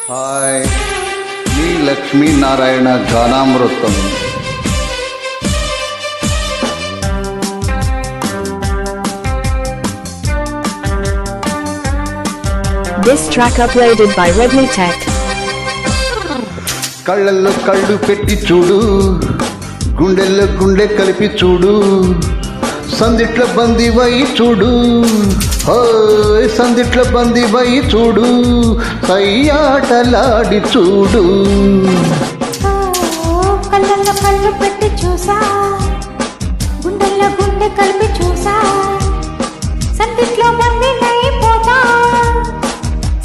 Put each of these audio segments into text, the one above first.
Hi, మీ లక్ష్మీనారాయణ గానామృతం. This track uploaded by Redmi Tech. కళ్ళల్లో కళ్ళు పెట్టి చూడు, గుండెల్లో గుండె కలిపి చూడు, సందిట్ల బందివై చూడు, సందిట్ల బందివై చూడు, సయ్యాటలాడి చూడు. కళ్ళల్లో కళ్ళు పెట్టి చూసా, గుండెల్లో గుండె కలిపి చూసా, సందిట్లో బందినైపోతా,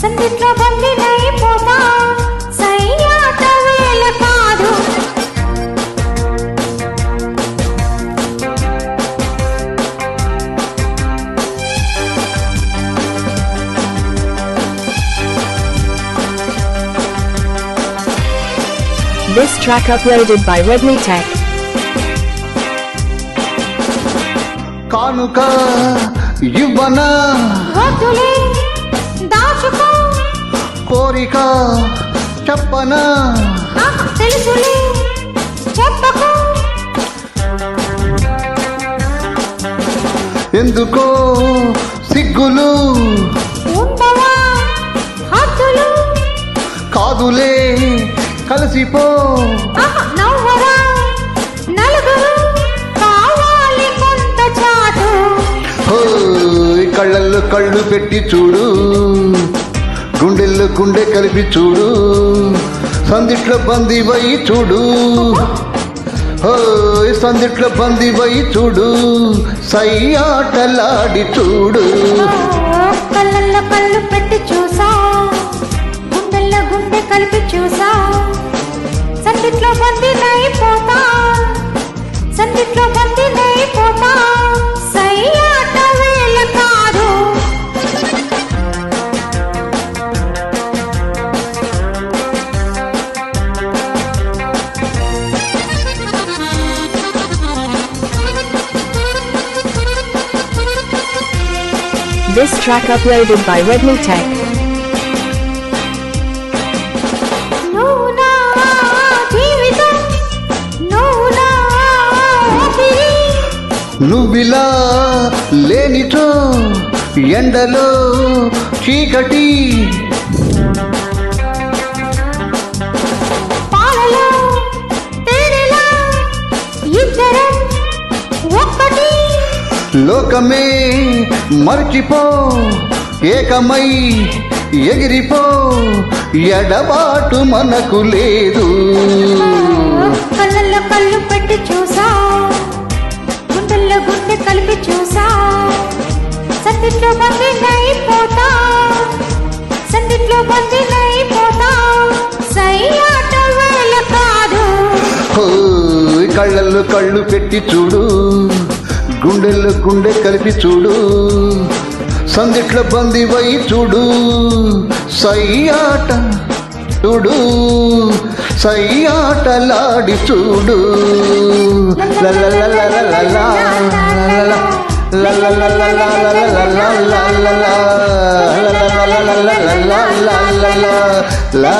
సందిట్లో బందినైపోతా, సయ్యాట వేళ కాదు. This track uploaded by Redmi Tech. కానుక ఇవ్వనా, వద్దులే దాచుకో, కోరిక చెప్పనా, తెలుసులే చెప్పకు, ఎందుకో సిగ్గులు ఉండవా హద్దులు, కాదులే కలిసిపో, నవ్వరా నలుగురు, కావాలి కొంత చాటు. కళ్ళల్లో కళ్ళు పెట్టి చూడు, గుండెల్లో గుండె కలిపి చూడు, సందిట్లో బందివై చూడు, సందిట్లో బందివై చూడు, సయ్యాటలాడి చూడు. కళ్ళల్లో కళ్ళు పెట్టి చూసా, గుండెల్లో గుండె కలిపి చూసా, సందిట్లో బందినైపోతా, సందిట్లో బందినైపోతా, సయ్యాట వేళ కాదు. This track uploaded by Redmi Tech. నువ్వు నా జీవితం, నువ్వు నా ఊపిరి, నువ్విలా లేనిచో ఎండలో చీకటి, పాలలో తేనెలా ఇద్దరం ఒక్కటి, లోకమే మర్చిపో, ఏకమై ఎగిరిపో, ఎడబాటు మనకు లేదు. కళ్ళల్లో కళ్ళు పెట్టి చూసా, గుండెల్లో గుండె కలిపి చూసా, సందిట్లో బందినైపోతా, సందిట్లో బందినైపోతా, సయ్యాట వేళ కాదు. కళ్ళల్లో కళ్ళు పెట్టి చూడు, గుండెల్లో గుండె కలిపి చూడు, సందిట్లో బందివై చూడు, సయ్యాట చూడు, సయ్యాటలాడి చూడు. లా